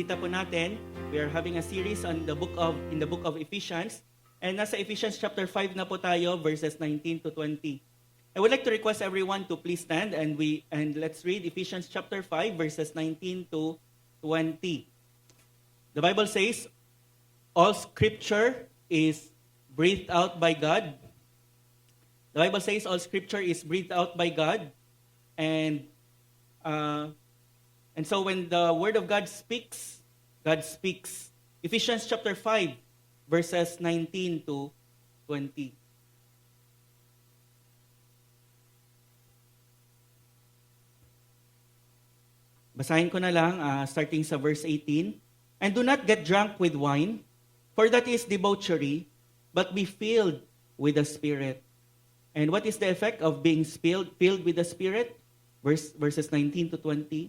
bisita po natin. We are having a series on in the book of Ephesians. And nasa Ephesians chapter 5 na po tayo, verses 19 to 20. I would like to request everyone to please stand and let's read Ephesians chapter 5 verses 19 to 20. The Bible says, all scripture is breathed out by God. The Bible says all scripture is breathed out by God. And so when the word of God speaks, God speaks. Ephesians chapter 5 verses 19 to 20. Basahin ko na lang, starting sa verse 18. And do not get drunk with wine, for that is debauchery, but be filled with the Spirit. And what is the effect of being filled with the Spirit? Verses 19 to 20.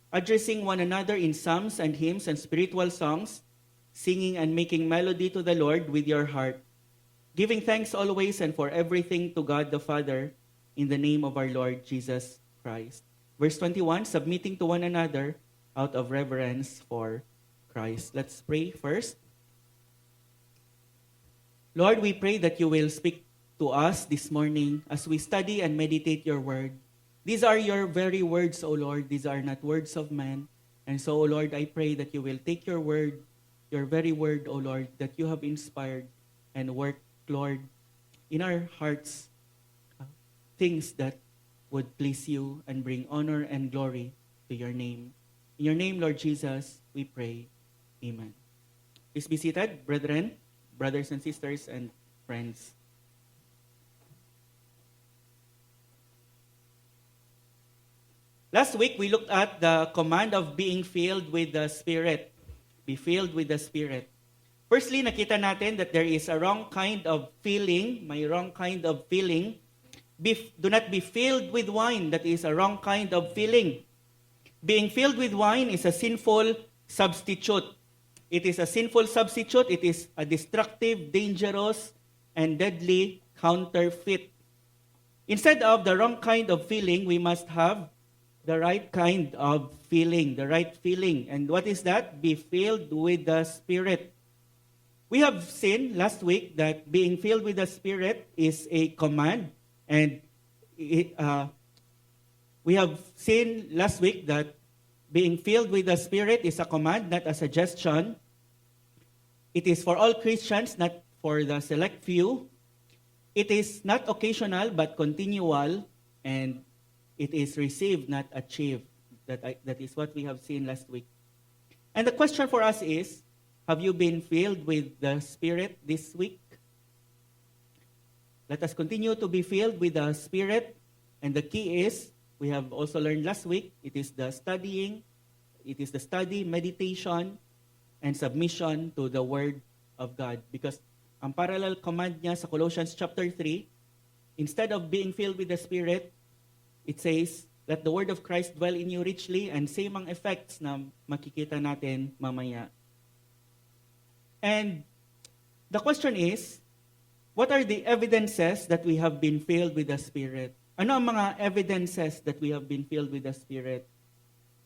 Addressing one another in psalms and hymns and spiritual songs, singing and making melody to the Lord with your heart, giving thanks always and for everything to God the Father, in the name of our Lord Jesus Christ. Verse 21, submitting to one another out of reverence for Christ. Let's pray first. Lord, we pray that you will speak to us this morning as we study and meditate your word. These are your very words, O Lord. These are not words of man. And so, O Lord, I pray that you will take your word, your very word, O Lord, that you have inspired and work, Lord, in our hearts, things that would please you and bring honor and glory to your name. In your name, Lord Jesus, we pray. Amen. Please be seated, brethren, brothers and sisters, and friends. Last week, we looked at the command of being filled with the Spirit. Be filled with the Spirit. Firstly, nakita natin that there is a wrong kind of feeling, may wrong kind of feeling. Do not be filled with wine. That is a wrong kind of feeling. Being filled with wine is a sinful substitute. It is a sinful substitute. It is a destructive, dangerous, and deadly counterfeit. Instead of the wrong kind of feeling, we must have the right kind of feeling, the right feeling. And what is that? Be filled with the Spirit. We have seen last week that being filled with the Spirit is a command. And we have seen last week that being filled with the Spirit is a command, not a suggestion. It is for all Christians, not for the select few. It is not occasional, but continual. And it is received, not achieved. That is what we have seen last week. And the question for us is, have you been filled with the Spirit this week? Let us continue to be filled with the Spirit. And the key is, we have also learned last week, it is the study, meditation, and submission to the Word of God. Because ang parallel command niya sa Colossians chapter 3, instead of being filled with the Spirit, it says, let the Word of Christ dwell in you richly, and same ang effects na makikita natin mamaya. And the question is, what are the evidences that we have been filled with the Spirit? Ano ang mga evidences that we have been filled with the Spirit?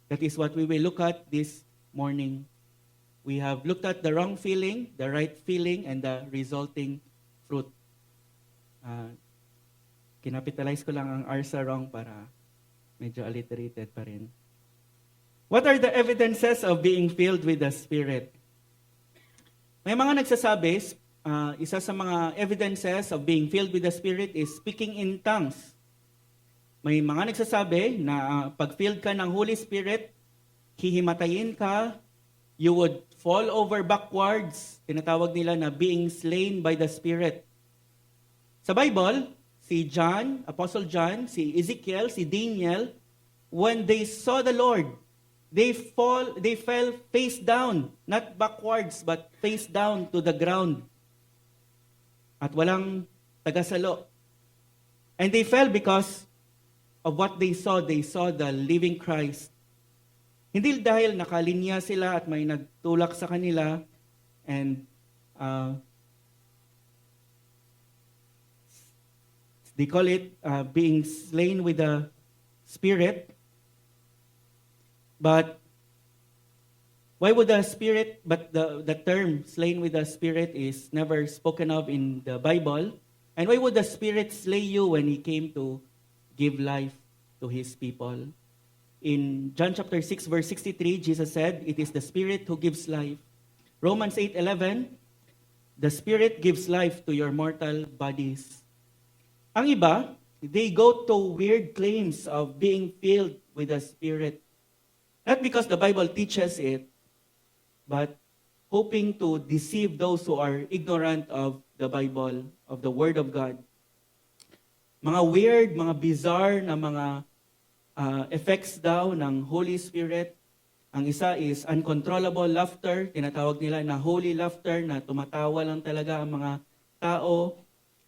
That is what we will look at this morning. We have looked at the wrong feeling, the right feeling, and the resulting fruit. Kinapitalize ko lang ang R sa wrong para medyo alliterated pa rin. What are the evidences of being filled with the Spirit? May mga nagsasabi, isa sa mga evidences of being filled with the Spirit is speaking in tongues. May mga nagsasabi na pag filled ka ng Holy Spirit, hihimatayin ka, you would fall over backwards. Tinatawag nila na being slain by the Spirit. Sa Bible, si John, Apostle John, si Ezekiel, si Daniel, when they saw the Lord, they fell face down, not backwards, but face down to the ground. At walang tagasalo. And they fell because of what they saw. They saw the living Christ. Hindi dahil nakalinya sila at may nagtulak sa kanila and they call it being slain with the Spirit. But Why would the Spirit, but the term slain with the Spirit is never spoken of in the Bible? And why would the Spirit slay you when He came to give life to His people? In John chapter 6, verse 63, Jesus said, "It is the Spirit who gives life." Romans 8:11, "The Spirit gives life to your mortal bodies." Ang iba, they go to weird claims of being filled with the Spirit. Not because the Bible teaches it, but hoping to deceive those who are ignorant of the Bible, of the Word of God. Mga weird, mga bizarre na mga effects daw ng Holy Spirit. Ang isa is uncontrollable laughter, tinatawag nila na holy laughter, na tumatawa lang talaga ang mga tao.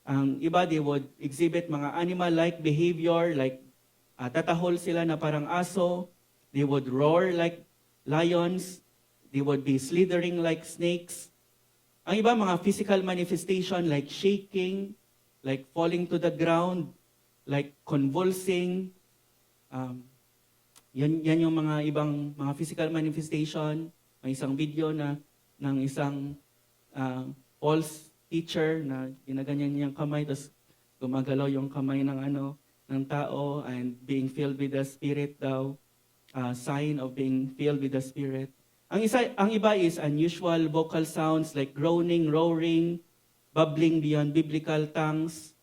Ang iba, they would exhibit mga animal-like behavior, like tatahol sila na parang aso. They would roar like lions. They would be slithering like snakes. Ang iba, mga physical manifestation like shaking, like falling to the ground, like convulsing. Yan yung mga ibang mga physical manifestation. May isang video na ng isang false teacher na ginaganyan niyang kamay, tapos gumagalaw yung kamay ng tao, and being filled with the Spirit daw, sign of being filled with the Spirit. Ang iba is unusual vocal sounds like groaning, roaring, bubbling beyond biblical tongues.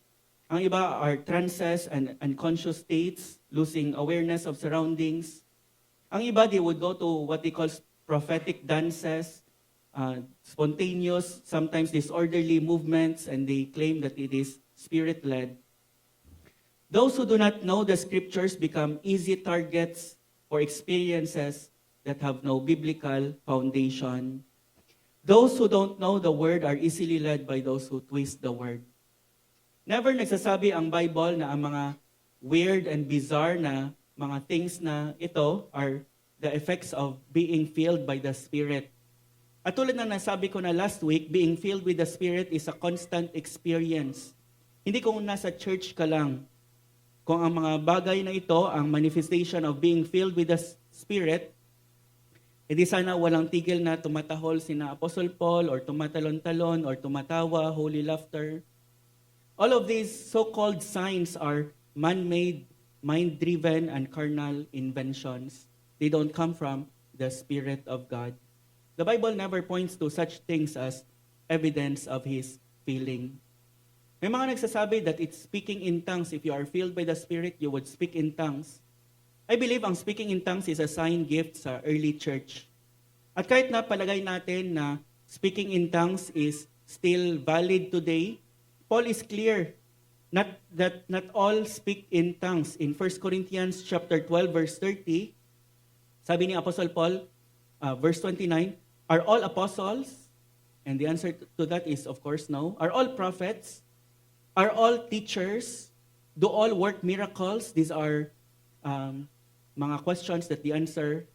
Ang iba are trances and unconscious states, losing awareness of surroundings. Ang iba, they would go to what they call prophetic dances, spontaneous, sometimes disorderly movements, and they claim that it is Spirit-led. Those who do not know the Scriptures become easy targets for experiences that have no biblical foundation. Those who don't know the Word are easily led by those who twist the Word. Never nagsasabi ang Bible na ang mga weird and bizarre na mga things na ito are the effects of being filled by the Spirit. At tulad na nasabi ko na last week, being filled with the Spirit is a constant experience. Hindi kung nasa church ka lang. Kung ang mga bagay na ito, ang manifestation of being filled with the Spirit, hindi sana walang tigil na tumatahol sina Apostle Paul, or tumatalon-talon, or tumatawa, holy laughter. All of these so-called signs are man-made, mind-driven, and carnal inventions. They don't come from the Spirit of God. The Bible never points to such things as evidence of His filling. May mga nagsasabi that it's speaking in tongues. If you are filled by the Spirit, you would speak in tongues. I believe ang speaking in tongues is a sign gift sa early church. At kahit na palagay natin na speaking in tongues is still valid today, Paul is clear not all speak in tongues. In 1 Corinthians chapter 12 verse 30, sabi ni Apostle Paul, verse 29, are all apostles? And the answer to that is of course no. Are all prophets? Are all teachers? Do all work miracles? These are mga questions that the answer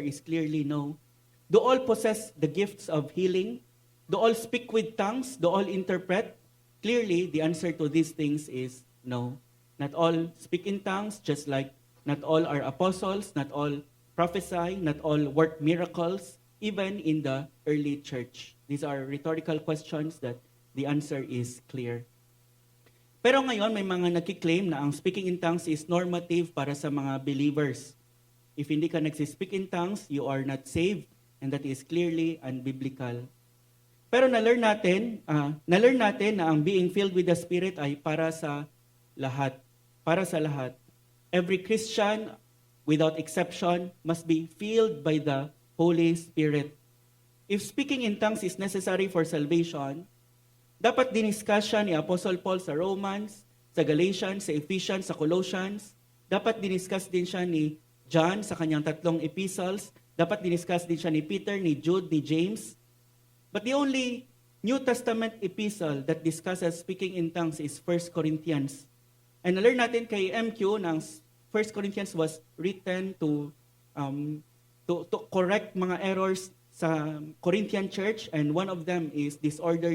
is clearly no. Do all possess the gifts of healing? Do all speak with tongues? Do all interpret? Clearly, the answer to these things is no. Not all speak in tongues, just like not all are apostles, not all prophesy, not all work miracles, even in the early church. These are rhetorical questions that the answer is clear. Pero ngayon, may mga nagkiklaim na ang speaking in tongues is normative para sa mga believers. If hindi ka nagsispeak in tongues, you are not saved, and that is clearly unbiblical. Pero na-learn natin na ang being filled with the Spirit ay para sa lahat. Para sa lahat. Every Christian, without exception, must be filled by the Holy Spirit. If speaking in tongues is necessary for salvation, dapat diniscuss siya ni Apostle Paul sa Romans, sa Galatians, sa Ephesians, sa Colossians. Dapat diniscuss din siya ni John sa kanyang 3 epistles. Dapat diniscuss din siya ni Peter, ni Jude, ni James. But the only New Testament epistle that discusses speaking in tongues is 1 Corinthians. And na-learn natin kay MQ na 1 Corinthians was written to correct mga errors sa Corinthian church, and one of them is disorder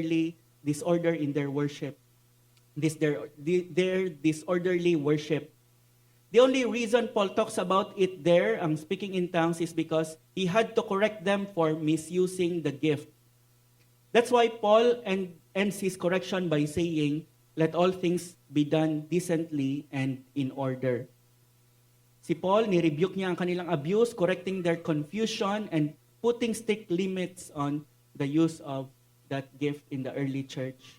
in their worship. Their disorderly worship. The only reason Paul talks about it there, ang speaking in tongues, is because he had to correct them for misusing the gift. That's why Paul ends his correction by saying, let all things be done decently and in order. Si Paul, nirebuke niya ang kanilang abuse, correcting their confusion, and putting strict limits on the use of that gift in the early church.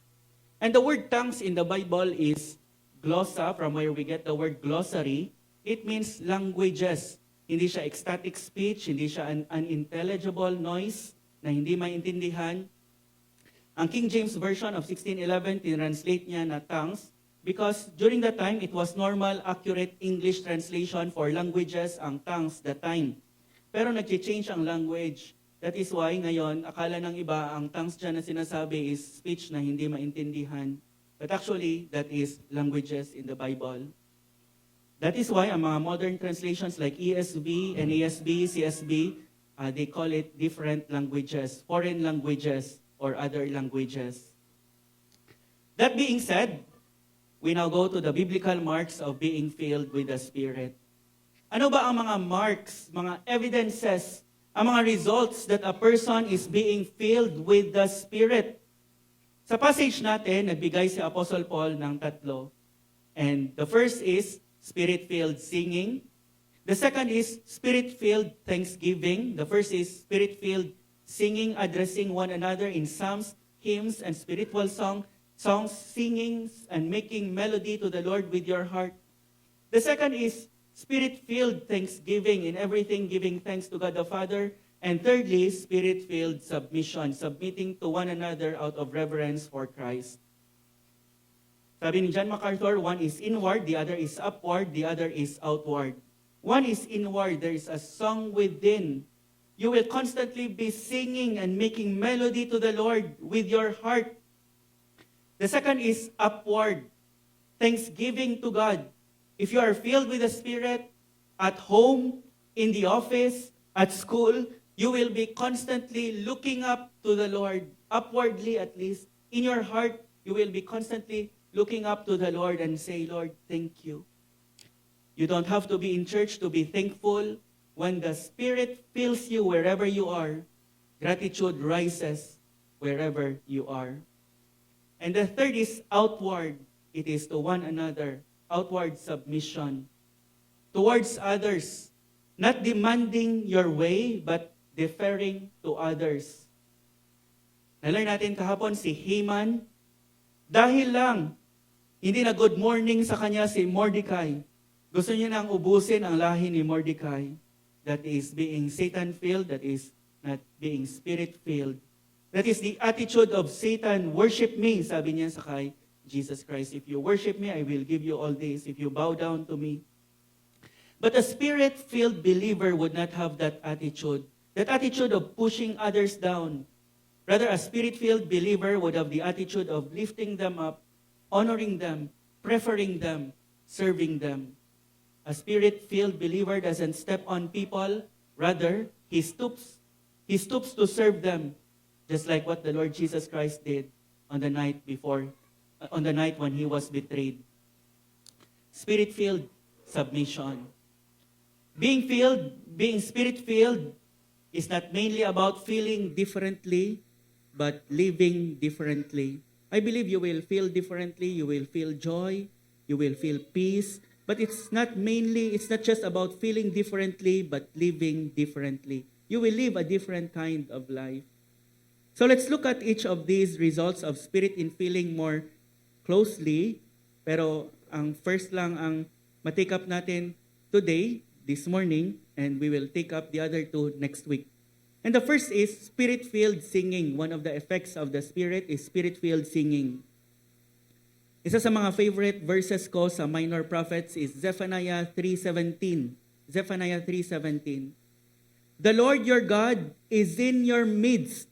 And the word tongues in the Bible is glossa, from where we get the word glossary. It means languages. Hindi siya ecstatic speech, hindi siya an unintelligible noise na hindi maintindihan. Ang King James Version of 1611, tinranslate niya na tongues because during that time, it was normal, accurate English translation for languages, ang tongues, that time. Pero nag-change ang language. That is why ngayon, akala ng iba, ang tongues dyan na sinasabi is speech na hindi maintindihan. But actually, that is languages in the Bible. That is why ang mga modern translations like ESV, NASB, CSB, they call it different languages, foreign languages, or other languages. That being said, we now go to the biblical marks of being filled with the Spirit. Ano ba ang mga marks, mga evidences, ang mga results that a person is being filled with the Spirit? Sa passage natin, nagbigay si Apostle Paul ng tatlo. And the first is Spirit-filled singing. The second is Spirit-filled thanksgiving. The first is Spirit-filled singing, addressing one another in psalms, hymns, and spiritual songs, singing and making melody to the Lord with your heart. The second is Spirit-filled thanksgiving, in everything giving thanks to God the Father. And thirdly, Spirit-filled submission, submitting to one another out of reverence for Christ. Sabi ni John MacArthur, one is inward, the other is upward, the other is outward. One is inward, there is a song within. You will constantly be singing and making melody to the Lord with your heart. The second is upward, thanksgiving to God. If you are filled with the Spirit, at home, in the office, at school, you will be constantly looking up to the Lord, upwardly at least. In your heart, you will be constantly looking up to the Lord and say, Lord, thank you. You don't have to be in church to be thankful. When the Spirit fills you wherever you are, gratitude rises wherever you are. And the third is outward. It is to one another, outward submission. Towards others, not demanding your way, but deferring to others. Nalay natin kahapon si Haman, dahil lang, hindi na good morning sa kanya si Mordecai. Gusto niya nang ubusin ang lahi ni Mordecai. That is being Satan-filled, that is not being Spirit-filled. That is the attitude of Satan, worship me, sabi niya sa kay Jesus Christ. If you worship me, I will give you all this. If you bow down to me. But a Spirit-filled believer would not have that attitude. That attitude of pushing others down. Rather, a Spirit-filled believer would have the attitude of lifting them up, honoring them, preferring them, serving them. A Spirit-filled believer doesn't step on people. Rather, he stoops to serve them, just like what the Lord Jesus Christ did on the night when he was betrayed. Spirit-filled submission. Being Spirit-filled is not mainly about feeling differently, but living differently. I believe you will feel differently, you will feel joy, you will feel peace, but it's not just about feeling differently, but living differently. You will live a different kind of life. So let's look at each of these results of Spirit in filling more closely. Pero ang first lang ang matake up natin today, this morning, and we will take up the other two next week. And the first is Spirit-filled singing. One of the effects of the Spirit is Spirit-filled singing. Isa sa mga favorite verses ko sa minor prophets is Zephaniah 3:17. Zephaniah 3:17. The Lord your God is in your midst,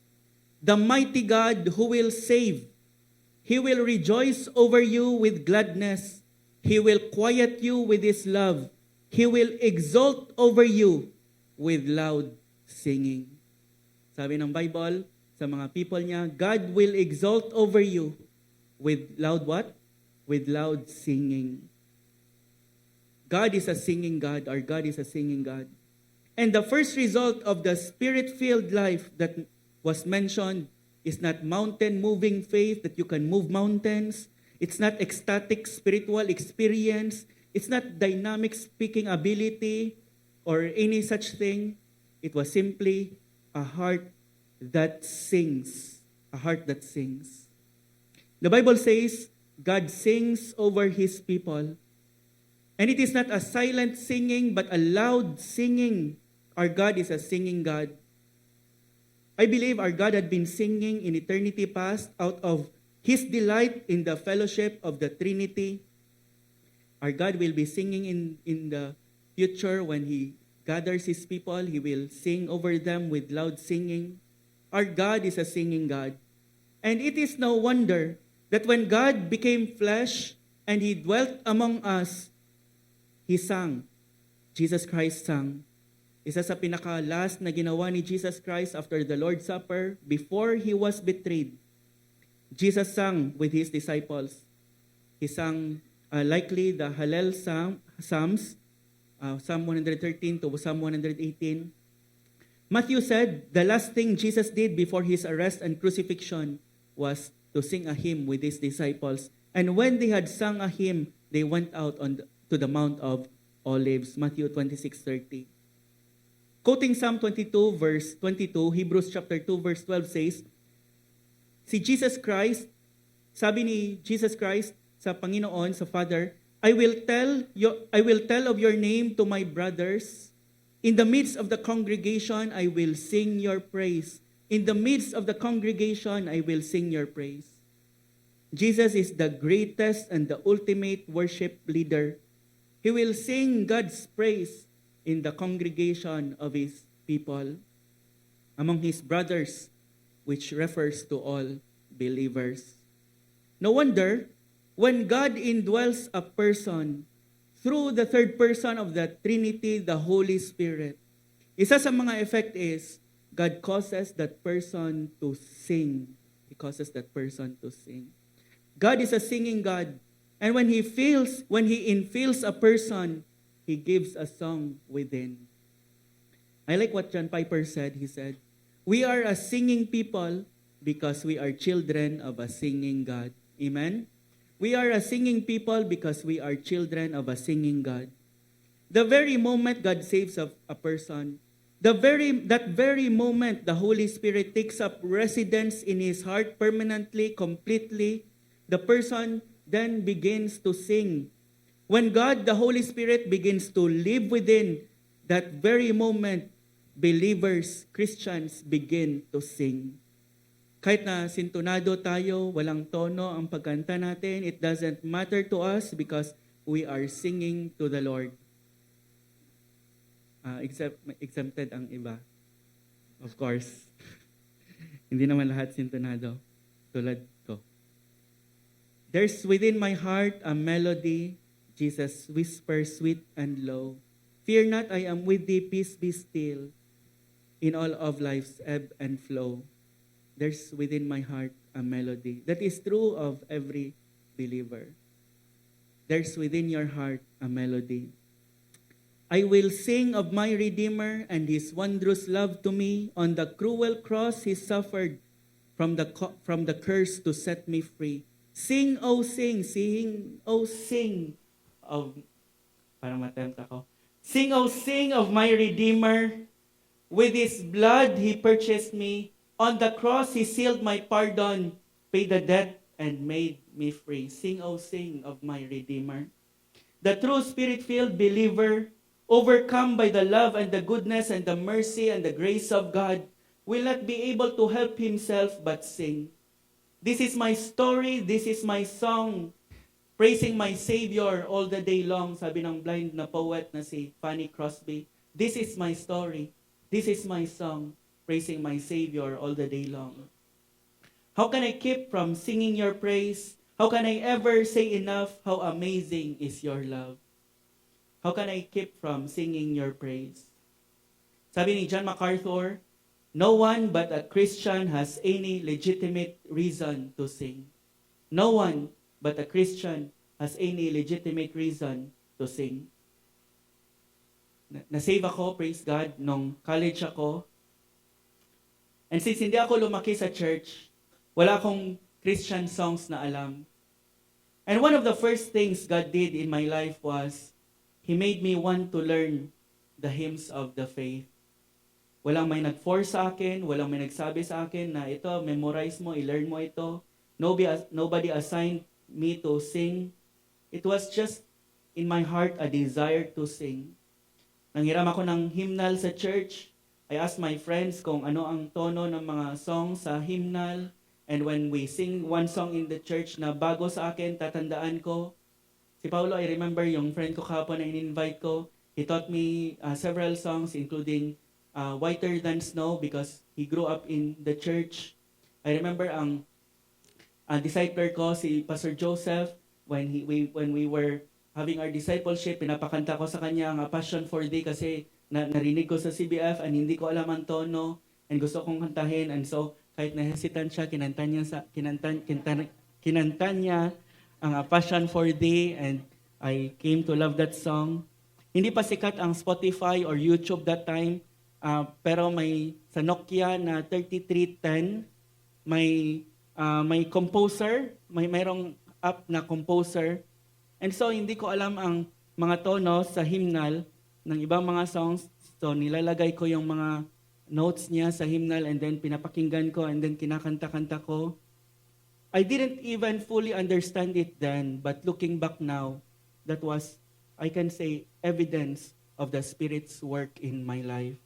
the mighty God who will save. He will rejoice over you with gladness. He will quiet you with his love. He will exult over you with loud singing. Sabi ng Bible, sa mga people niya, God will exult over you with loud what? With loud singing. God is a singing God. Our God is a singing God. And the first result of the spirit-filled life that was mentioned is not mountain-moving faith that you can move mountains. It's not ecstatic spiritual experience. It's not dynamic speaking ability or any such thing. It was simply a heart that sings. A heart that sings. The Bible says God sings over His people. And it is not a silent singing, but a loud singing. Our God is a singing God. I believe our God had been singing in eternity past out of His delight in the fellowship of the Trinity. Our God will be singing in the future when He gathers His people. He will sing over them with loud singing. Our God is a singing God. And it is no wonder that when God became flesh and He dwelt among us, He sang. Jesus Christ sang. Isa sa pinaka-last na ginawa ni Jesus Christ after the Lord's Supper, before He was betrayed, Jesus sang with His disciples. He sang likely the Hallel Psalms, Psalm 113 to Psalm 118. Matthew said the last thing Jesus did before His arrest and crucifixion was to sing a hymn with His disciples. And when they had sung a hymn, they went out to the Mount of Olives, Matthew 26:30. Quoting Psalm 22 verse 22, Hebrews chapter 2 verse 12 says, si Jesus Christ, sabi ni Jesus Christ sa Panginoon, sa Father, I will tell of your name to my brothers. In the midst of the congregation, I will sing your praise. In the midst of the congregation, I will sing your praise. Jesus is the greatest and the ultimate worship leader. He will sing God's praise in the congregation of His people, among His brothers, which refers to all believers. No wonder, when God indwells a person through the third person of the Trinity, the Holy Spirit, isa sa mga effect is, God causes that person to sing. He causes that person to sing. God is a singing God. And when He infills a person, He gives a song within. I like what John Piper said. He said, we are a singing people because we are children of a singing God. Amen? We are a singing people because we are children of a singing God. The very moment God saves a person, that very moment the Holy Spirit takes up residence in his heart permanently, completely, the person then begins to sing. When God, the Holy Spirit, begins to live within, that very moment, believers, Christians, begin to sing. Kahit na sintonado tayo, walang tono ang pagkanta natin, it doesn't matter to us because we are singing to the Lord. Exempted ang iba. Of course. Hindi naman lahat sintonado. Tulad ko. There's within my heart a melody, Jesus whispers sweet and low. Fear not, I am with thee, peace be still. In all of life's ebb and flow, there's within my heart a melody. That is true of every believer. There's within your heart a melody. I will sing of my Redeemer and His wondrous love to me. On the cruel cross He suffered from the curse to set me free. Sing, oh sing, sing, oh sing of, parang matempt ako. Sing, oh sing of my Redeemer. With His blood He purchased me. On the cross He sealed my pardon, paid the debt and made me free. Sing, oh sing of my Redeemer. The true Spirit-filled believer, overcome by the love and the goodness and the mercy and the grace of God, will not be able to help himself but sing. This is my story, this is my song, praising my Savior all the day long, sabi ng blind na poet na si Fanny Crosby. This is my story, this is my song, praising my Savior all the day long. How can I keep from singing your praise? How can I ever say enough how amazing is your love? How can I keep from singing your praise? Sabi ni John MacArthur, no one but a Christian has any legitimate reason to sing. No one but a Christian has any legitimate reason to sing. Na-save ako, praise God, nung college ako. And since hindi ako lumaki sa church, wala akong Christian songs na alam. And one of the first things God did in my life was, He made me want to learn the hymns of the faith. Walang may nag-force sa akin, walang may nagsabi sa akin na ito, memorize mo, i-learn mo ito. Nobody assigned me to sing. It was just in my heart a desire to sing. Nanghiram ako ng hymnal sa church. I asked my friends kung ano ang tono ng mga songs sa hymnal. And when we sing one song in the church na bago sa akin, tatandaan ko. Si Paulo, I remember yung friend ko kahapon na in-invite ko. He taught me several songs including Whiter Than Snow because he grew up in the church. I remember ang discipler ko, si Pastor Joseph, when we were having our discipleship, pinapakanta ko sa kanya ang Passion for Thee kasi narinig ko sa CBF and hindi ko alam ang tono and gusto kong kantahin. And so, kahit na-hesitant siya, kinanta niya ang Passion for Thee and I came to love that song. Hindi pa sikat ang Spotify or YouTube that time, pero sa Nokia na 3310, may composer, mayroong app na composer. And so, hindi ko alam ang mga tono sa hymnal ng ibang mga songs. So, nilalagay ko yung mga notes niya sa hymnal and then pinapakinggan ko and then kinakanta-kanta ko. I didn't even fully understand it then, but looking back now, that was, I can say, evidence of the Spirit's work in my life.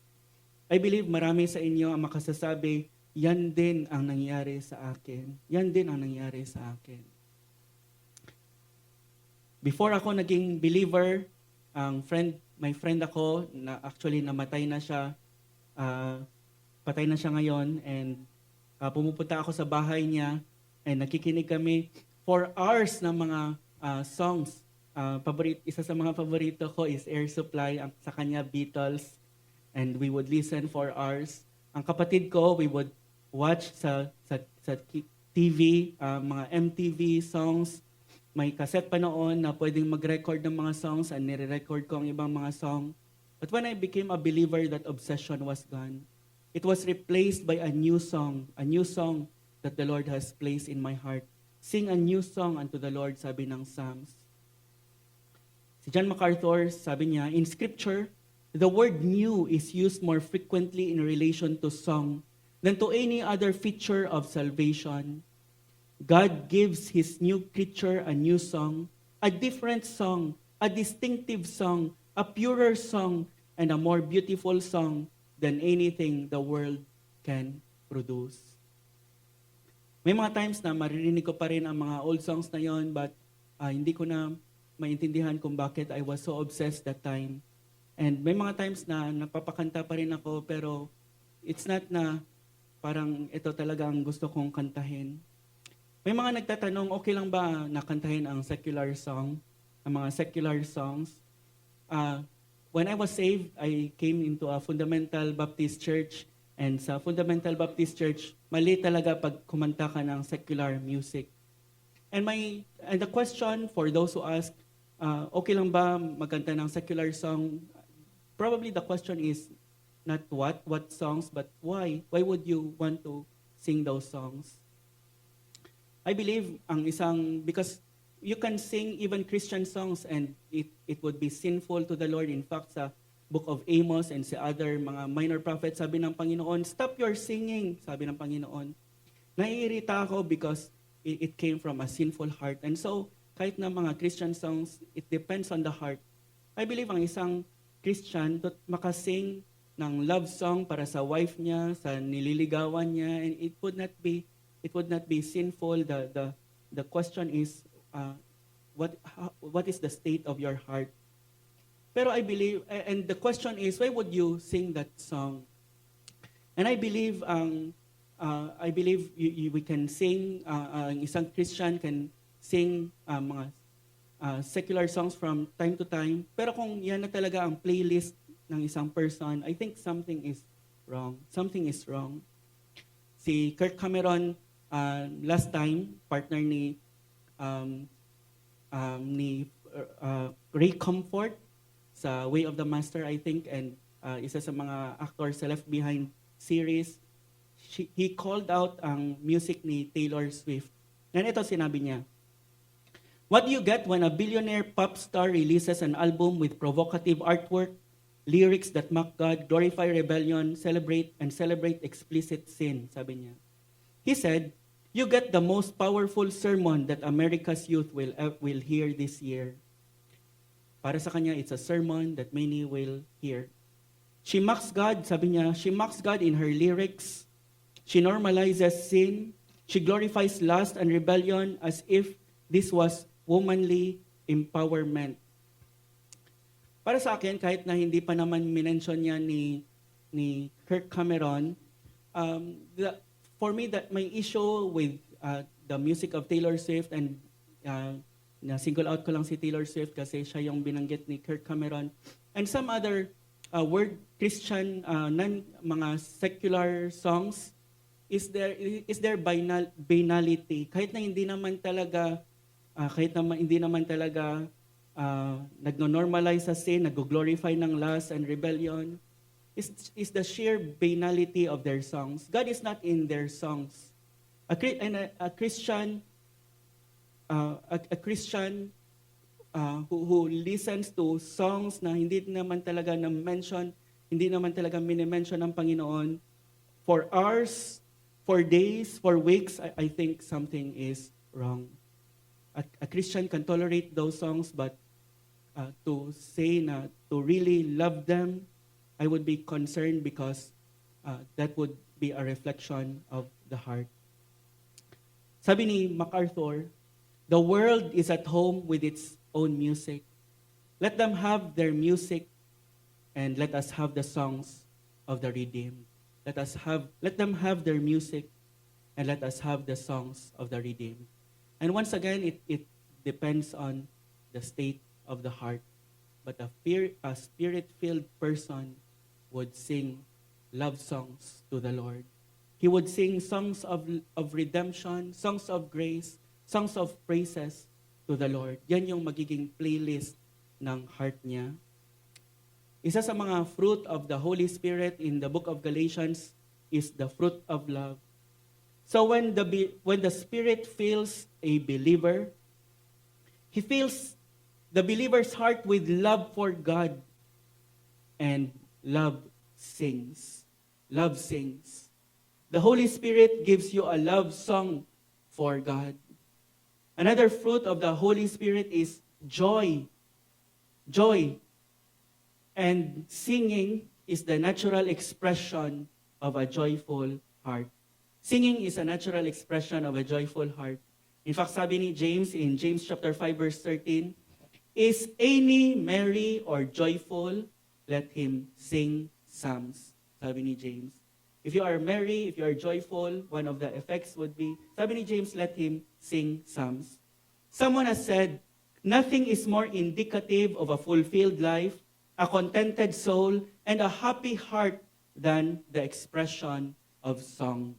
I believe marami sa inyo ang makasasabi, yan din ang nangyari sa akin. Yan din ang nangyari sa akin. Before ako naging believer, my friend ako, na actually namatay na siya, patay na siya ngayon, and pumupunta ako sa bahay niya, and nakikinig kami 4 hours ng mga songs. Isa sa mga paborito ko is Air Supply, sa kanya Beatles, and we would listen 4 hours. Ang kapatid ko, we would watch sa TV, mga MTV songs. May cassette pa noon na pwedeng mag-record ng mga songs and nire-record ko ang ibang mga song. But when I became a believer, that obsession was gone. It was replaced by a new song that the Lord has placed in my heart. Sing a new song unto the Lord, sabi ng Psalms. Si John MacArthur, sabi niya, in Scripture, the word new is used more frequently in relation to song than to any other feature of salvation. God gives His new creature a new song, a different song, a distinctive song, a purer song, and a more beautiful song than anything the world can produce. May mga times na maririnig ko pa rin ang mga old songs na yon, but hindi ko na maintindihan kung bakit I was so obsessed that time. And may mga times na napapakanta pa rin ako, pero it's not na parang ito talaga ang gusto kong kantahin. May mga nagtatanong, okay lang ba nakantahin ang secular song, ang mga secular songs? When I was saved, I came into a Fundamental Baptist Church, and sa Fundamental Baptist Church, mali talaga pag kumanta ka ng secular music. And the question for those who ask, okay lang ba magkanta ng secular song? Probably the question is not what songs, but why? Why would you want to sing those songs? I believe because you can sing even Christian songs and it would be sinful to the Lord. In fact, sa Book of Amos and sa other mga minor prophets, sabi ng Panginoon, stop your singing, sabi ng Panginoon. Naiirita ako because it came from a sinful heart. And so, kahit na mga Christian songs, it depends on the heart. I believe ang isang Christian makasing ng love song para sa wife niya, sa nililigawan niya, and it would not be sinful. The question is, what is the state of your heart? Pero I believe, and the question is, why would you sing that song? And I believe, we can sing, ang isang Christian can sing mga secular songs from time to time. Pero kung yan na talaga ang playlist ng isang person, I think something is wrong. Something is wrong. Si Kirk Cameron, last time, partner ni Ray Comfort, sa Way of the Master, I think, and isa sa mga actor sa Left Behind series. He called out ang music ni Taylor Swift. And ito sinabi niya, "What do you get when a billionaire pop star releases an album with provocative artwork, lyrics that mock God, glorify rebellion, celebrate explicit sin?" Sabi niya. He said, "You get the most powerful sermon that America's youth will hear this year." Para sa kanya, it's a sermon that many will hear. She mocks God, sabi niya, she mocks God in her lyrics. She normalizes sin. She glorifies lust and rebellion as if this was womanly empowerment. Para sa akin, kahit na hindi pa naman minention niya ni Kirk Cameron, for me, that my issue with the music of Taylor Swift, and na-single out ko lang si Taylor Swift kasi siya yung binanggit ni Kirk Cameron, and some other word Christian, mga secular songs, is their banality. Kahit na hindi naman talaga nagno-normalize sa sin, nag-glorify ng lust and rebellion, is the sheer banality of their songs. God is not in their songs. A Christian who listens to songs na hindi naman talaga na-mention, hindi naman talaga minimension ng Panginoon for hours, for days, for weeks, I think something is wrong. A Christian can tolerate those songs, but to say na to really love them, I would be concerned because that would be a reflection of the heart. Sabi ni MacArthur, "The world is at home with its own music. Let them have their music, and let us have the songs of the redeemed." Let them have their music, and let us have the songs of the redeemed. And once again, it depends on the state of the heart. But a spirit-filled person would sing love songs to the Lord. He would sing songs of redemption, songs of grace, songs of praises to the Lord. Yan yung magiging playlist ng heart niya. Isa sa mga fruit of the Holy Spirit in the book of Galatians is the fruit of love. So when the Spirit fills a believer, he fills the believer's heart with love for God, and love sings. Love sings. The Holy Spirit gives you a love song for God. Another fruit of the Holy Spirit is joy. Joy. And singing is the natural expression of a joyful heart. Singing is a natural expression of a joyful heart. In fact, sabi ni James in James chapter 5 verse 13, "Is any merry or joyful? Let him sing psalms." Sabi ni James. If you are merry, if you are joyful, one of the effects would be, sabi ni James, let him sing psalms. Someone has said, "Nothing is more indicative of a fulfilled life, a contented soul, and a happy heart than the expression of song."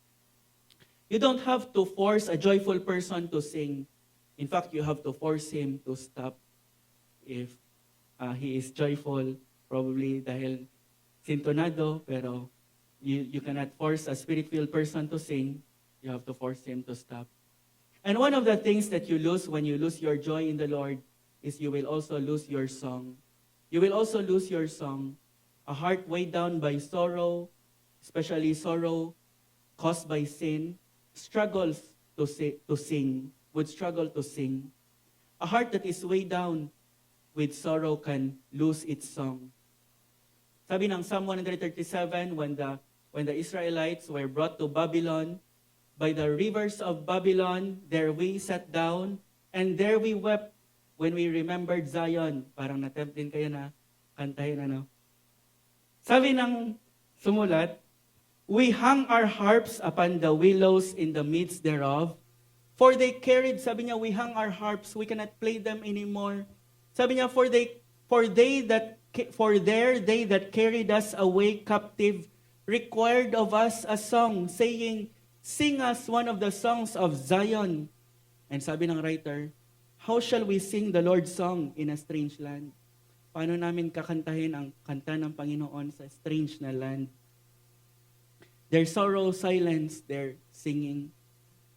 You don't have to force a joyful person to sing. In fact, you have to force him to stop if he is joyful, probably dahil sintonado, pero you cannot force a spirit-filled person to sing. You have to force him to stop. And one of the things that you lose when you lose your joy in the Lord is you will also lose your song. You will also lose your song. A heart weighed down by sorrow, especially sorrow caused by sin, struggles to sing, would struggle to sing. A heart that is weighed down with sorrow can lose its song. Sabi ng Psalm 137, when the Israelites were brought to Babylon, by the rivers of Babylon, there we sat down, and there we wept when we remembered Zion. Parang na-tempt din kayo na kantahin, ano? Sabi ng sumulat, "We hung our harps upon the willows in the midst thereof, for they carried," sabi niya, we hung our harps, we cannot play them anymore. Sabi niya, for they that carried us away captive required of us a song, saying, "Sing us one of the songs of Zion." And sabi ng writer, "How shall we sing the Lord's song in a strange land?" Paano namin kakantahin ang kanta ng Panginoon sa strange na land? Their sorrow silence their singing.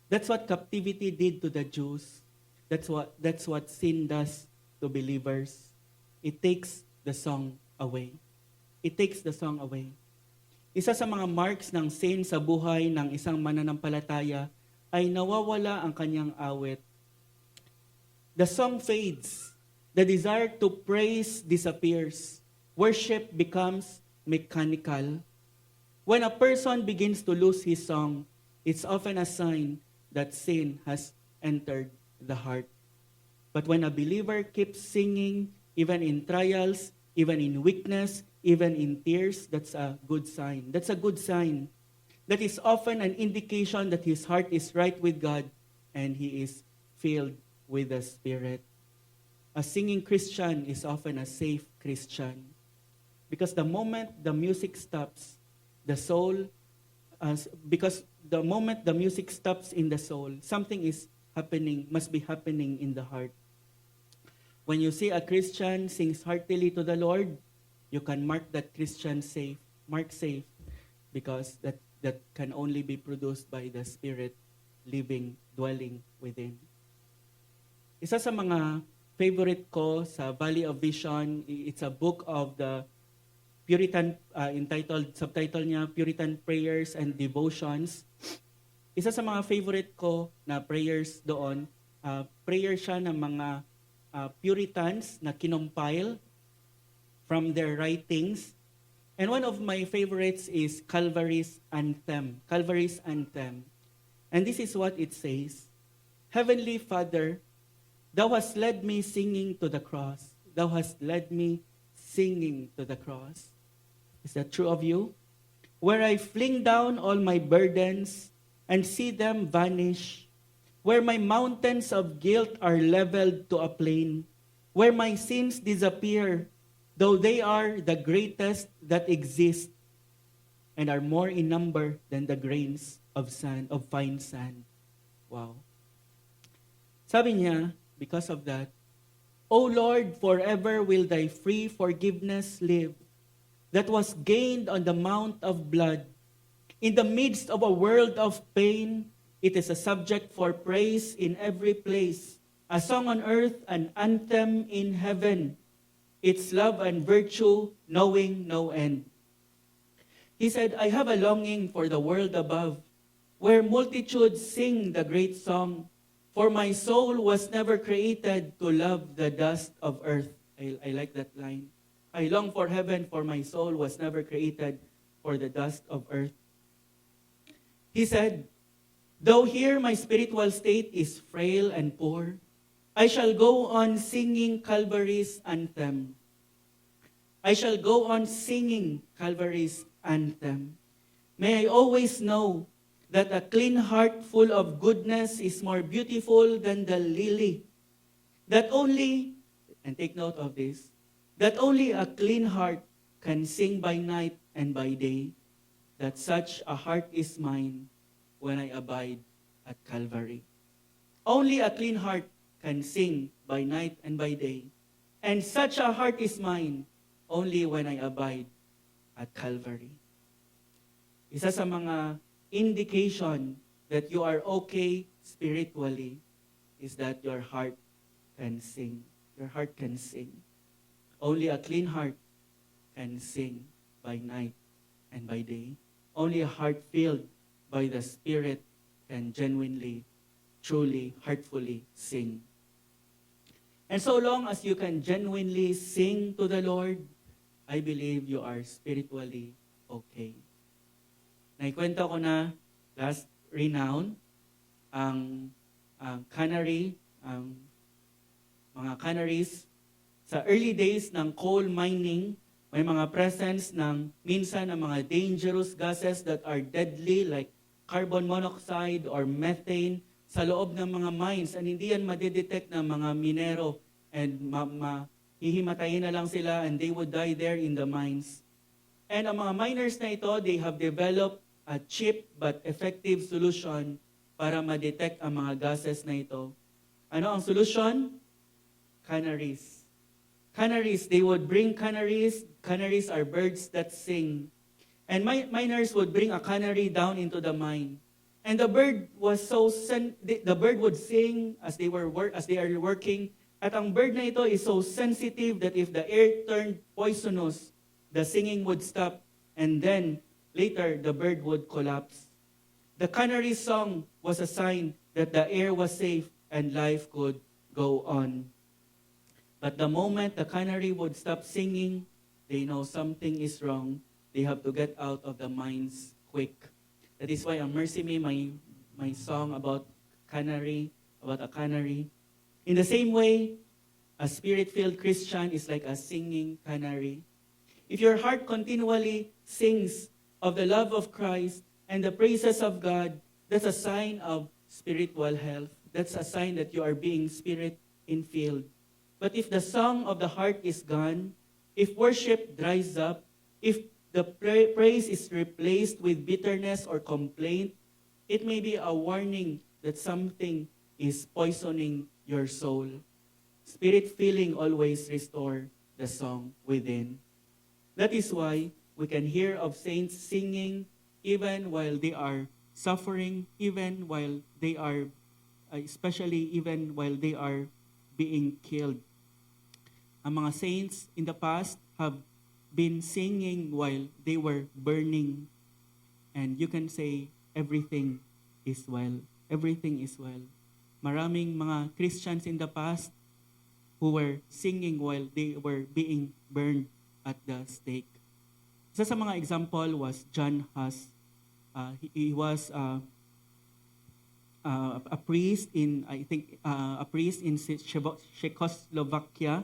That's what captivity did to the Jews. That's what sin does to believers. It takes the song away. It takes the song away. Isa sa mga marks ng sin sa buhay ng isang mananampalataya ay nawawala ang kanyang awit. The song fades. The desire to praise disappears. Worship becomes mechanical. When a person begins to lose his song, it's often a sign that sin has entered the heart. But when a believer keeps singing, even in trials, even in weakness, even in tears, that's a good sign. That's a good sign. That is often an indication that his heart is right with God and he is filled with the Spirit. A singing Christian is often a safe Christian. Because the moment the music stops, the soul, because the moment the music stops in the soul, something is happening, must be happening in the heart. When you see a Christian sings heartily to the Lord, you can mark that Christian safe, because that can only be produced by the Spirit living, dwelling within. Isa sa mga favorite ko sa Valley of Vision, it's a book of the Puritan, subtitle niya, Puritan Prayers and Devotions. Isa sa mga favorite ko na prayers doon, prayer siya ng mga Puritans na kinompile from their writings. And one of my favorites is Calvary's Anthem. Calvary's Anthem. And this is what it says. Heavenly Father, Thou hast led me singing to the cross. Thou hast led me singing to the cross. Is that true of you? Where I fling down all my burdens and see them vanish. Where my mountains of guilt are leveled to a plain. Where my sins disappear, though they are the greatest that exist and are more in number than the grains of sand, of fine sand. Wow. Sabi niya, because of that, O Lord, forever will thy free forgiveness live, that was gained on the mount of blood. In the midst of a world of pain, it is a subject for praise in every place, a song on earth, an anthem in heaven, its love and virtue knowing no end. He said, I have a longing for the world above, where multitudes sing the great song, for my soul was never created to love the dust of earth. I like that line. I long for heaven, for my soul was never created for the dust of earth. He said, though here my spiritual state is frail and poor, I shall go on singing Calvary's anthem. I shall go on singing Calvary's anthem. May I always know that a clean heart full of goodness is more beautiful than the lily. That only, and take note of this, that only a clean heart can sing by night and by day, that such a heart is mine when I abide at Calvary. Only a clean heart can sing by night and by day, and such a heart is mine only when I abide at Calvary. Isa sa mga indication that you are okay spiritually is that your heart can sing. Your heart can sing. Only a clean heart can sing by night and by day. Only a heart filled by the Spirit can genuinely, truly, heartfully sing. And so long as you can genuinely sing to the Lord, I believe you are spiritually okay. Naikwento ko na last renown, ang mga canneries, sa early days ng coal mining, may mga presence ng minsan ng mga dangerous gases that are deadly like carbon monoxide or methane sa loob ng mga mines, and hindi yan madidetect ng mga minero, and hihimatayin na lang sila and they would die there in the mines. And ang mga miners na ito, they have developed a cheap but effective solution para ma-detect ang mga gases na ito. Ano ang solution? Canneries. canaries. They would bring canaries. Canaries are birds that sing. And miners would bring a canary down into the mine. And the bird was the bird would sing as they are working. At ang bird na ito is so sensitive that if the air turned poisonous, the singing would stop, and then later the bird would collapse. The canary song was a sign that the air was safe and life could go on. But the moment the canary would stop singing, they know something is wrong. They have to get out of the mines quick. That is why on Mercy Me, my song about a canary. In the same way, a spirit-filled Christian is like a singing canary. If your heart continually sings of the love of Christ and the praises of God, that's a sign of spiritual health. That's a sign that you are being spirit-infilled. But if the song of the heart is gone, if worship dries up, if the praise is replaced with bitterness or complaint, it may be a warning that something is poisoning your soul. Spirit filling always restore the song within. That is why we can hear of saints singing even while they are suffering, even while they are, especially even while they are being killed. Ang mga saints in the past have been singing while they were burning. And you can say, everything is well. Everything is well. Maraming mga Christians in the past who were singing while they were being burned at the stake. Isa sa mga example was John Huss. He was a priest in, Czechoslovakia.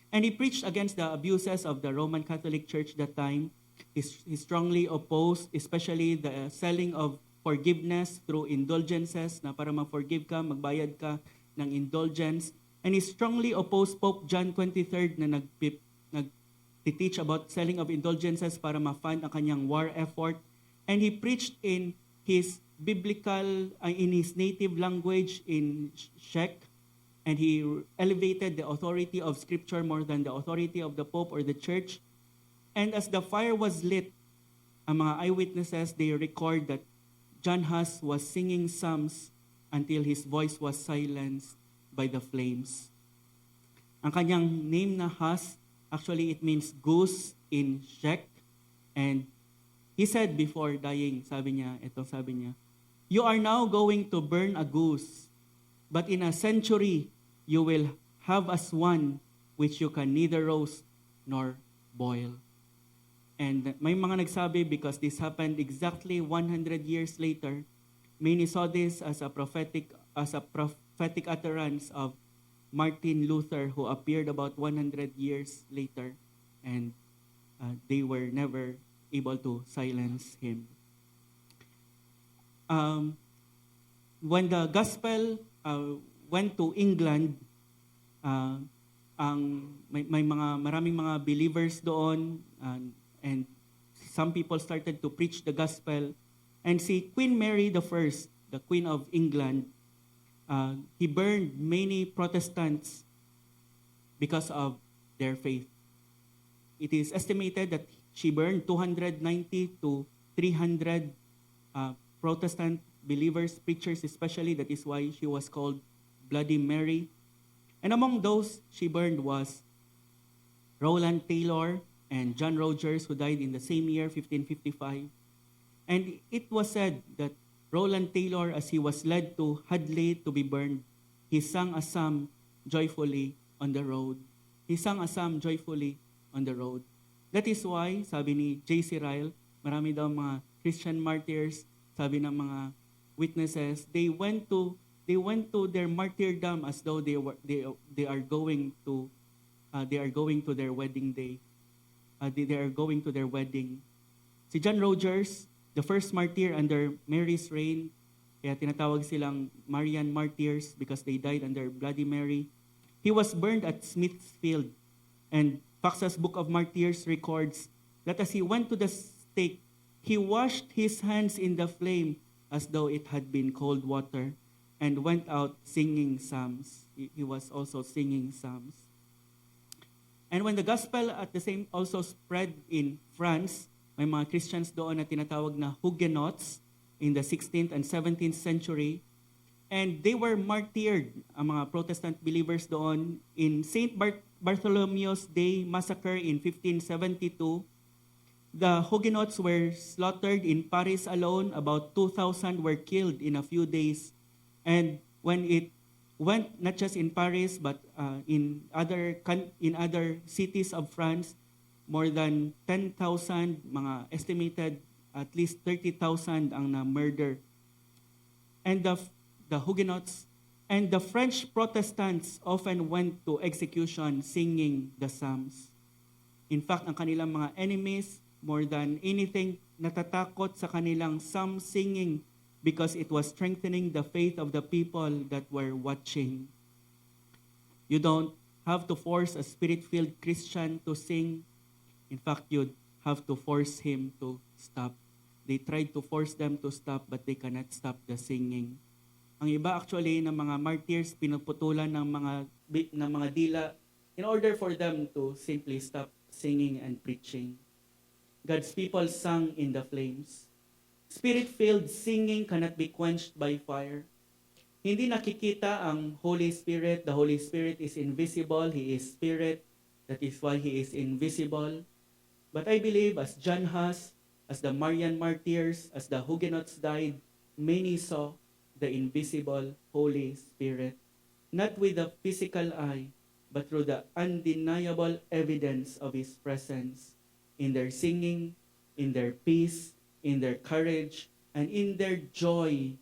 And he preached against the abuses of the Roman Catholic Church that time. He strongly opposed, especially the selling of forgiveness through indulgences, na para ma-forgive ka, magbayad ka ng indulgence. And he strongly opposed Pope John XXIII na nag-teach about selling of indulgences para ma-fund ang kanyang war effort. And he preached in his in his native language in Czech. And he elevated the authority of Scripture more than the authority of the Pope or the Church. And as the fire was lit, ang mga eyewitnesses, they record that John Huss was singing psalms until his voice was silenced by the flames. Ang kanyang name na Huss, actually it means goose in Czech. And he said before dying, sabi niya, "You are now going to burn a goose, but in a century, you will have as one which you can neither roast nor boil." And may mga nagsabi, because this happened exactly 100 years later, many saw this as a prophetic utterance of Martin Luther, who appeared about 100 years later, and they were never able to silence him. When the gospel went to England, maraming mga believers doon, and some people started to preach the gospel. And si Queen Mary the First, the Queen of England, he burned many Protestants because of their faith. It is estimated that she burned 290 to 300 Protestant believers, preachers especially. That is why she was called Bloody Mary. And among those she burned was Rowland Taylor and John Rogers, who died in the same year, 1555. And it was said that Rowland Taylor, as he was led to Hadley to be burned, he sang a psalm joyfully on the road. He sang a psalm joyfully on the road. That is why, sabi ni J.C. Ryle, marami daw mga Christian martyrs, sabi ng mga witnesses, they went to their martyrdom as though they are going to their wedding day. They are going to their wedding. Si John Rogers, the first martyr under Mary's reign, kaya tinatawag silang Marian martyrs because they died under Bloody Mary. He was burned at Smithfield, and Fox's Book of Martyrs records that as he went to the stake, he washed his hands in the flame as though it had been cold water, and went out singing psalms. He was also singing psalms. And when the gospel at the same also spread in France, may mga Christians doon na tinatawag na Huguenots in the 16th and 17th century. And they were martyred, ang mga Protestant believers doon, in St. Bartholomew's Day massacre in 1572. The Huguenots were slaughtered in Paris alone. About 2,000 were killed in a few days. And when it went not just in Paris but in other cities of France, more than 10,000, mga estimated at least 30,000 ang na-murder. And the Huguenots and the French Protestants often went to execution singing the Psalms. In fact, ang kanilang mga enemies, more than anything, natatakot sa kanilang psalm singing because it was strengthening the faith of the people that were watching. You don't have to force a spirit-filled Christian to sing. In fact, you'd have to force him to stop. They tried to force them to stop, but they cannot stop the singing. Ang iba actually ng mga martyrs, pinuputulan ng mga dila in order for them to simply stop singing and preaching. God's people sang in the flames. Spirit-filled singing cannot be quenched by fire. Hindi nakikita ang Holy Spirit. The Holy Spirit is invisible. He is Spirit. That is why He is invisible. But I believe as John Huss, as the Marian martyrs, as the Huguenots died, many saw the invisible Holy Spirit, not with the physical eye, but through the undeniable evidence of His presence in their singing, in their peace, in their courage, and in their joy,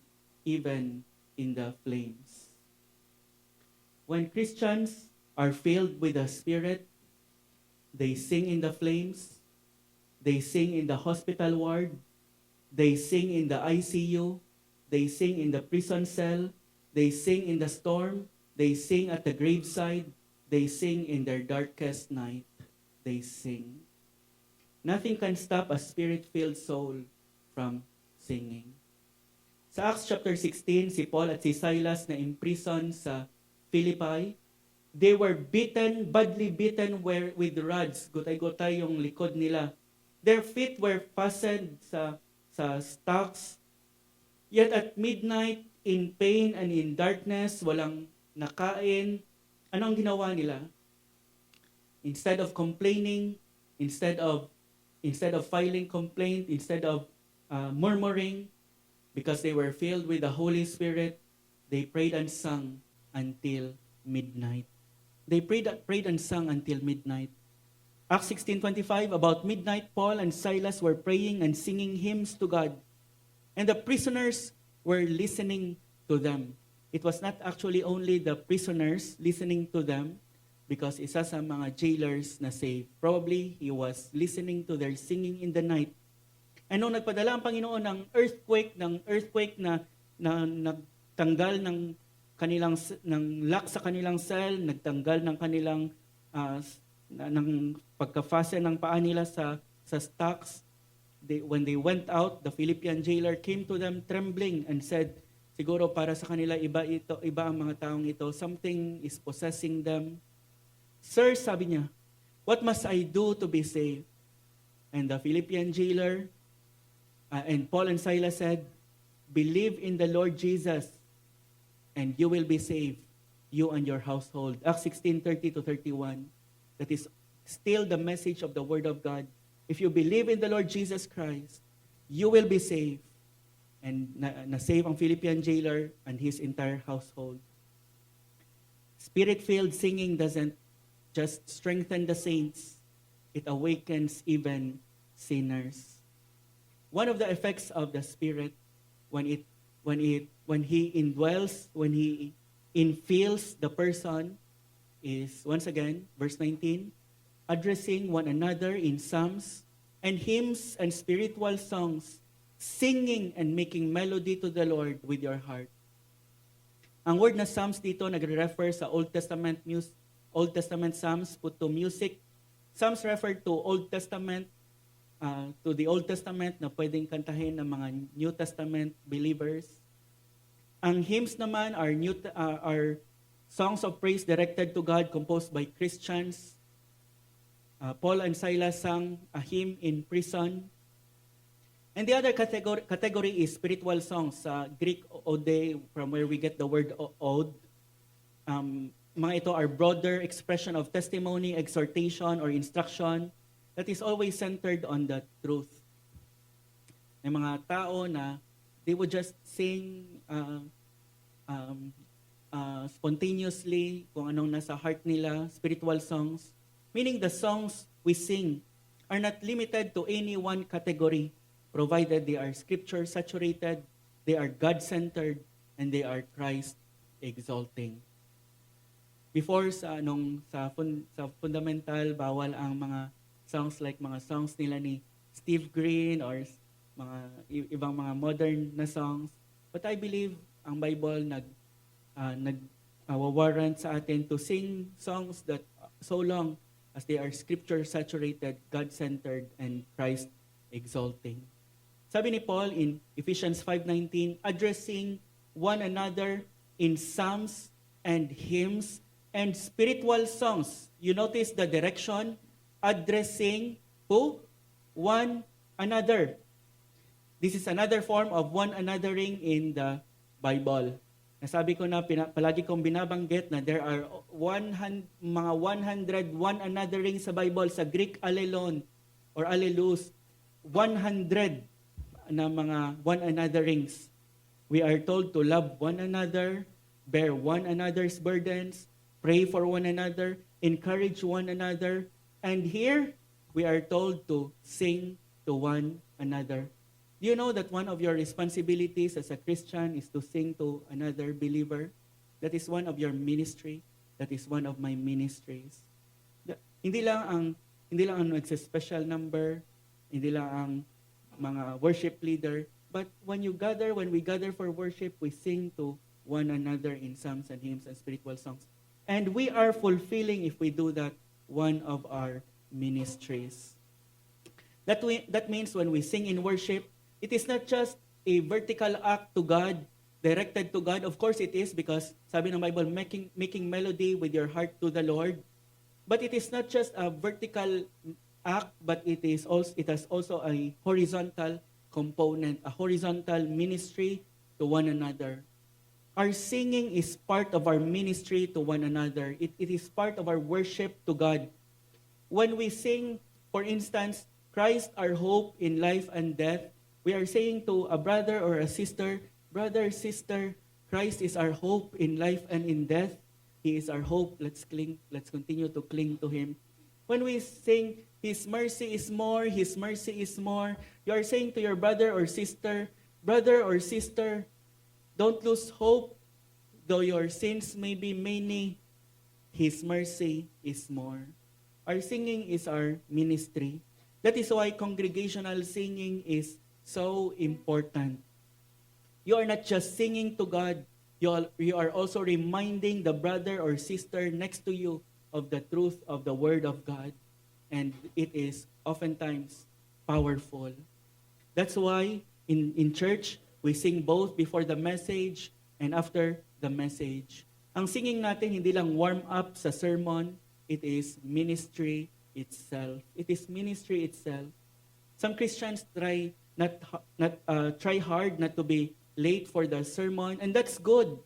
even in the flames. When Christians are filled with the Spirit, they sing in the flames, they sing in the hospital ward, they sing in the ICU, they sing in the prison cell, they sing in the storm, they sing at the graveside, they sing in their darkest night, they sing. Nothing can stop a spirit-filled soul from singing. Sa Acts chapter 16, si Paul at si Silas na imprison sa Philippi, they were beaten, badly beaten with rods. Gutay-gutay yung likod nila. Their feet were fastened sa stocks. Yet at midnight, in pain and in darkness, walang nakain. Ano ang ginawa nila? Instead of complaining, instead of filing complaint, instead of murmuring, because they were filled with the Holy Spirit, they prayed and sung until midnight. They prayed and sung until midnight. Acts 16:25, about midnight, Paul and Silas were praying and singing hymns to God, and the prisoners were listening to them. It was not actually only the prisoners listening to them, because isa sa mga jailers na saved. Probably, he was listening to their singing in the night. And nung nagpadala ang Panginoon ng earthquake na nagtanggal ng lock sa kanilang cell, nagtanggal ng kanilang ng pagka-fasten ng paa nila sa stocks. When they went out, the Philippian jailer came to them trembling and said, siguro para sa kanila iba ang mga taong ito. Something is possessing them. Sir, sabi niya, what must I do to be saved? And the Philippian jailer and Paul and Silas said, believe in the Lord Jesus and you will be saved, you and your household. Acts 16:30-31. That is still the message of the Word of God. If you believe in the Lord Jesus Christ, you will be saved. And na-save ang Philippian jailer and his entire household. Spirit-filled singing doesn't just strengthen the saints, it awakens even sinners. One of the effects of the Spirit when he indwells, when he infills the person is, once again, verse 19, addressing one another in psalms and hymns and spiritual songs, singing and making melody to the Lord with your heart. Ang word na psalms dito nagre-refer sa Old Testament psalms put to music. Psalms refer to Old Testament, to the Old Testament na pwedeng kantahin ng mga New Testament believers. Ang hymns naman are songs of praise directed to God composed by Christians. Paul and Silas sang a hymn in prison. And the other category is spiritual songs. Sa Greek, ode, from where we get the word ode. Mga ito are broader expression of testimony, exhortation, or instruction that is always centered on the truth. May mga tao na they would just sing spontaneously kung anong nasa heart nila, spiritual songs. Meaning the songs we sing are not limited to any one category, provided they are scripture-saturated, they are God-centered, and they are Christ-exalting. Before sa fundamental, bawal ang mga songs like mga songs nila ni Steve Green or mga ibang mga modern na songs. But I believe ang Bible nag-warrant sa atin to sing songs that so long as they are scripture-saturated, God-centered, and Christ-exalting. Sabi ni Paul in Ephesians 5:19, addressing one another in psalms and hymns and spiritual songs. You notice the direction, addressing who? One another. This is another form of one anothering in the Bible. Nasabi ko na, palagi kong binabanggit na there are mga 100 one anothering sa Bible. Sa Greek, allelon or allelus, 100 na mga one anotherings. We are told to love one another, bear one another's burdens, pray for one another, encourage one another, and here we are told to sing to one another. Do you know that one of your responsibilities as a Christian is to sing to another believer? That is one of your ministry. That is one of my ministries. Hindi lang ang nagsa-special number, hindi lang ang mga worship leader, but when we gather for worship, we sing to one another in psalms and hymns and spiritual songs. And we are fulfilling, if we do that, one of our ministries. That means when we sing in worship, it is not just a vertical act to God, directed to God. Of course it is, because sabi ng Bible, making melody with your heart to the Lord. But it is not just a vertical act, but it has also a horizontal component, a horizontal ministry to one another. Our singing is part of our ministry to one another. It is part of our worship to God. When we sing, for instance, Christ our hope in life and death, we are saying to a brother or a sister, brother, sister, Christ is our hope in life and in death. He is our hope. Let's continue to cling to Him. When we sing, His mercy is more, His mercy is more, you are saying to your brother or sister, don't lose hope. Though your sins may be many, His mercy is more. Our singing is our ministry. That is why congregational singing is so important. You are not just singing to God, you are also reminding the brother or sister next to you of the truth of the Word of God. And it is oftentimes powerful. That's why in church, we sing both before the message and after the message. Ang singing natin hindi lang warm up sa sermon, it is ministry itself. It is ministry itself. Some Christians try hard not to be late for the sermon, and that's good,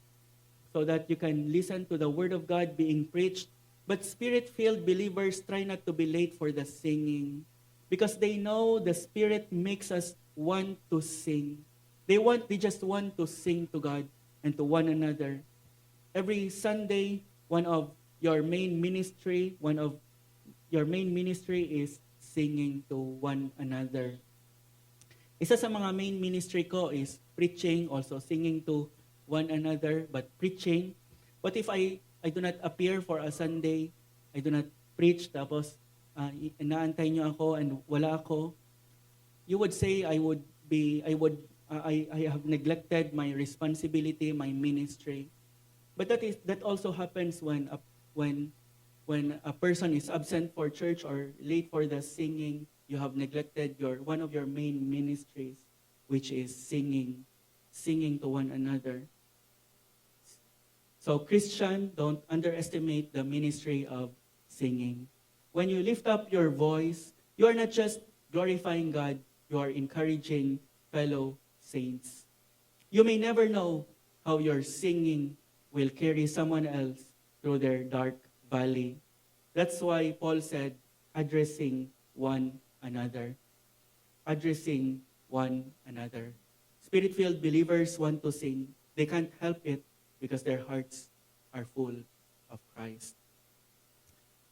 so that you can listen to the Word of God being preached. But Spirit-filled believers try not to be late for the singing, because they know the Spirit makes us want to sing. They just want to sing to God and to one another. Every Sunday, one of your main ministry is singing to one another. Isa sa mga main ministry ko is preaching, also singing to one another, but preaching. But if I do not appear for a Sunday, I do not preach, tapos inaantay niyo ako and wala ako, you would say I have neglected my responsibility, my ministry. But that also happens when a person is absent for church or late for the singing. You have neglected one of your main ministries, which is singing to one another. So Christian, don't underestimate the ministry of singing. when you lift up your voice, you are not just glorifying God, you are encouraging fellow saints. You may never know how your singing will carry someone else through their dark valley. That's why Paul said, addressing one another. Addressing one another. Spirit-filled believers want to sing. They can't help it because their hearts are full of Christ.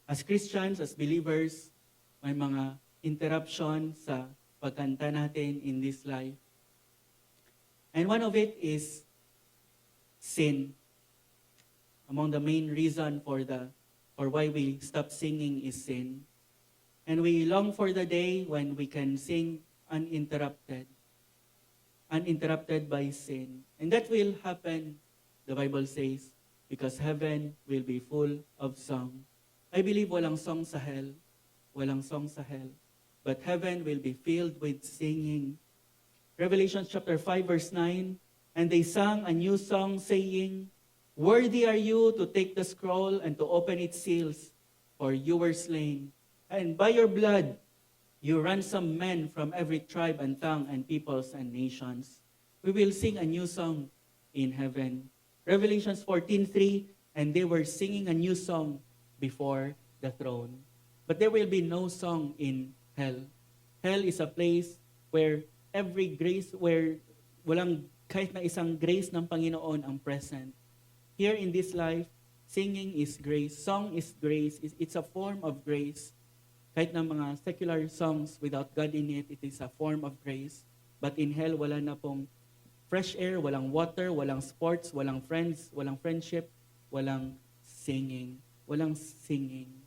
As Christians, as believers, may mga interruption sa pagkanta natin in this life. And one of it is sin. Among the main reason for why we stop singing is sin. And we long for the day when we can sing uninterrupted by sin. And that will happen, the Bible says, because heaven will be full of song. I believe walang song sa hell. Walang song sa hell. But heaven will be filled with singing. Revelation chapter 5 verse 9, and they sang a new song saying, worthy are you to take the scroll and to open its seals, for you were slain. And by your blood, you ransomed men from every tribe and tongue and peoples and nations. We will sing a new song in heaven. Revelation 14:3, and they were singing a new song before the throne. But there will be no song in hell. Hell is a place where every grace, where walang kahit na isang grace ng Panginoon ang present. Here in this life, singing is grace. Song is grace. It's a form of grace. Kahit na mga secular songs without God in it, it is a form of grace. But in hell, wala na pong fresh air, walang water, walang sports, walang friends, walang friendship, walang singing. Walang singing.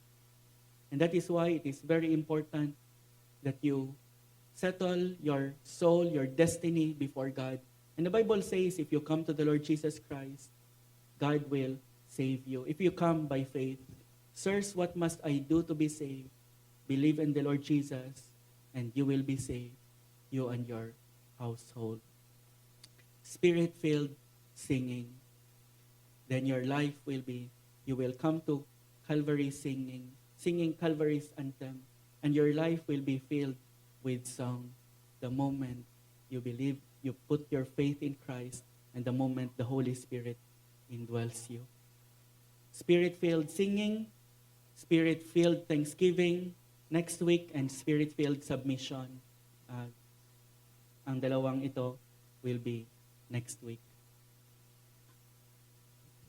And that is why it is very important that you settle your soul, your destiny before God. And the Bible says, if you come to the Lord Jesus Christ, God will save you. If you come by faith, sirs, what must I do to be saved? Believe in the Lord Jesus, and you will be saved, you and your household. Spirit-filled singing. Then your life will be, you will come to Calvary singing Calvary's anthem, and your life will be filled with song. The moment you believe, you put your faith in Christ, and the moment the Holy Spirit indwells you. Spirit-filled singing, Spirit-filled thanksgiving next week, and Spirit-filled submission. Ang dalawang ito will be next week.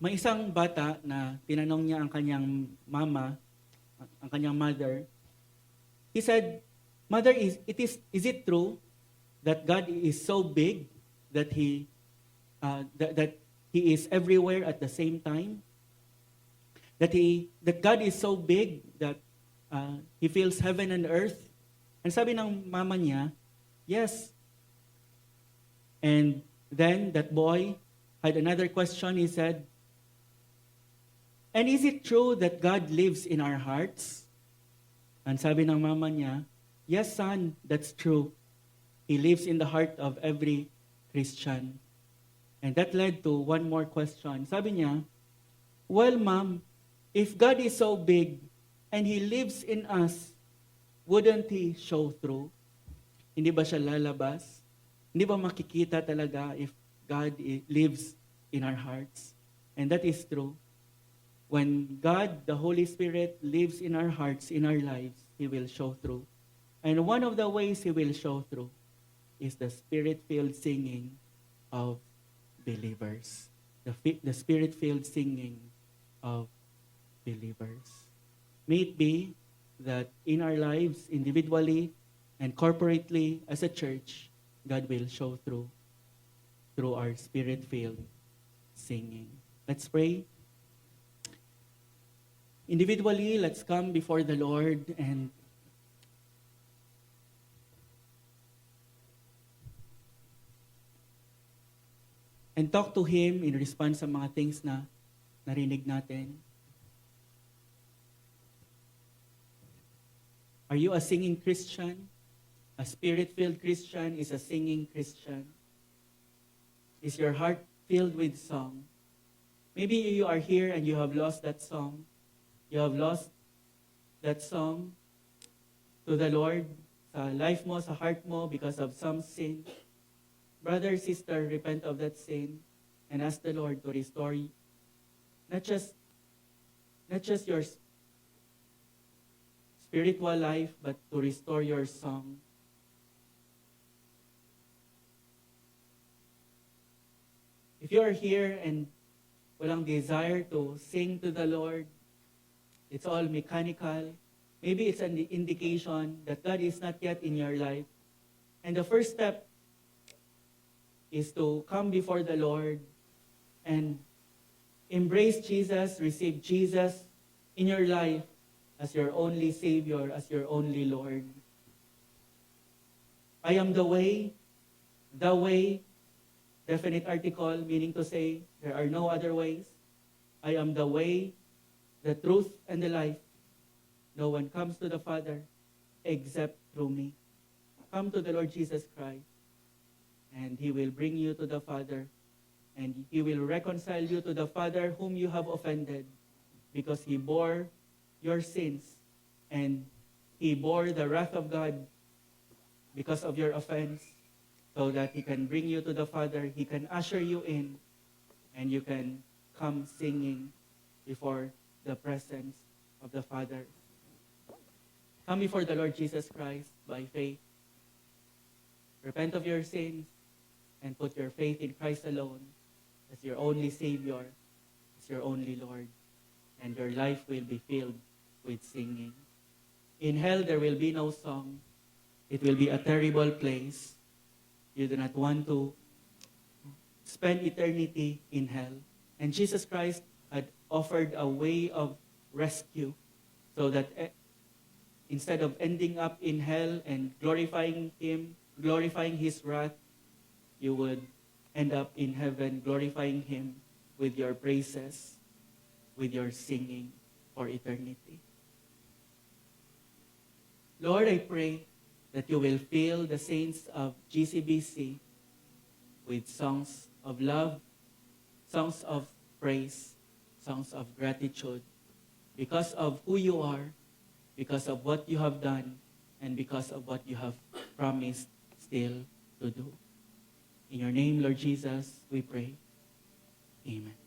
May isang bata na tinanong niya ang kanyang mama, ang kanyang mother. He said, Mother, is it true that God is so big that He is everywhere at the same time? That God is so big that He fills heaven and earth? And sabi ng mama niya, yes. And then that boy had another question. He said, and is it true that God lives in our hearts? And sabi ng mama niya, yes, son, that's true. He lives in the heart of every Christian. And that led to one more question. Sabi niya, well, ma'am, if God is so big and He lives in us, wouldn't He show through? Hindi ba siya lalabas? Hindi ba makikita talaga if God lives in our hearts? And that is true. When God, the Holy Spirit, lives in our hearts, in our lives, He will show through. And one of the ways He will show through is the Spirit-filled singing of believers. The Spirit-filled singing of believers. May it be that in our lives, individually and corporately as a church, God will show through our Spirit-filled singing. Let's pray. Individually, let's come before the Lord and talk to Him in response sa mga things na narinig natin. Are you a singing Christian? A Spirit-filled Christian is a singing Christian. Is your heart filled with song? Maybe you are here and you have lost that song. You have lost that song to the Lord sa life mo, sa heart mo because of some sin, brother, sister, repent of that sin and ask the Lord to restore you. Not just your spiritual life, but to restore your song. If you are here and walang desire to sing to the Lord, it's all mechanical, maybe it's an indication that God is not yet in your life. And the first step is to come before the Lord and embrace Jesus, receive Jesus in your life as your only Savior, as your only Lord. I am the way, definite article, meaning to say, there are no other ways. I am the way, the truth, and the life. No one comes to the Father except through me. Come to the Lord Jesus Christ, and He will bring you to the Father, and He will reconcile you to the Father whom you have offended, because He bore your sins, and He bore the wrath of God because of your offense, so that He can bring you to the Father, He can usher you in, and you can come singing before the presence of the Father. Come before the Lord Jesus Christ by faith. Repent of your sins and put your faith in Christ alone as your only Savior, as your only Lord, and your life will be filled with singing. In hell, there will be no song. It will be a terrible place. You do not want to spend eternity in hell. And Jesus Christ had offered a way of rescue so that instead of ending up in hell and glorifying Him, glorifying His wrath, you would end up in heaven glorifying Him with your praises, with your singing for eternity. Lord, I pray that you will fill the saints of GCBC with songs of love, songs of praise, songs of gratitude, because of who you are, because of what you have done, and because of what you have promised still to do. In your name, Lord Jesus, we pray. Amen.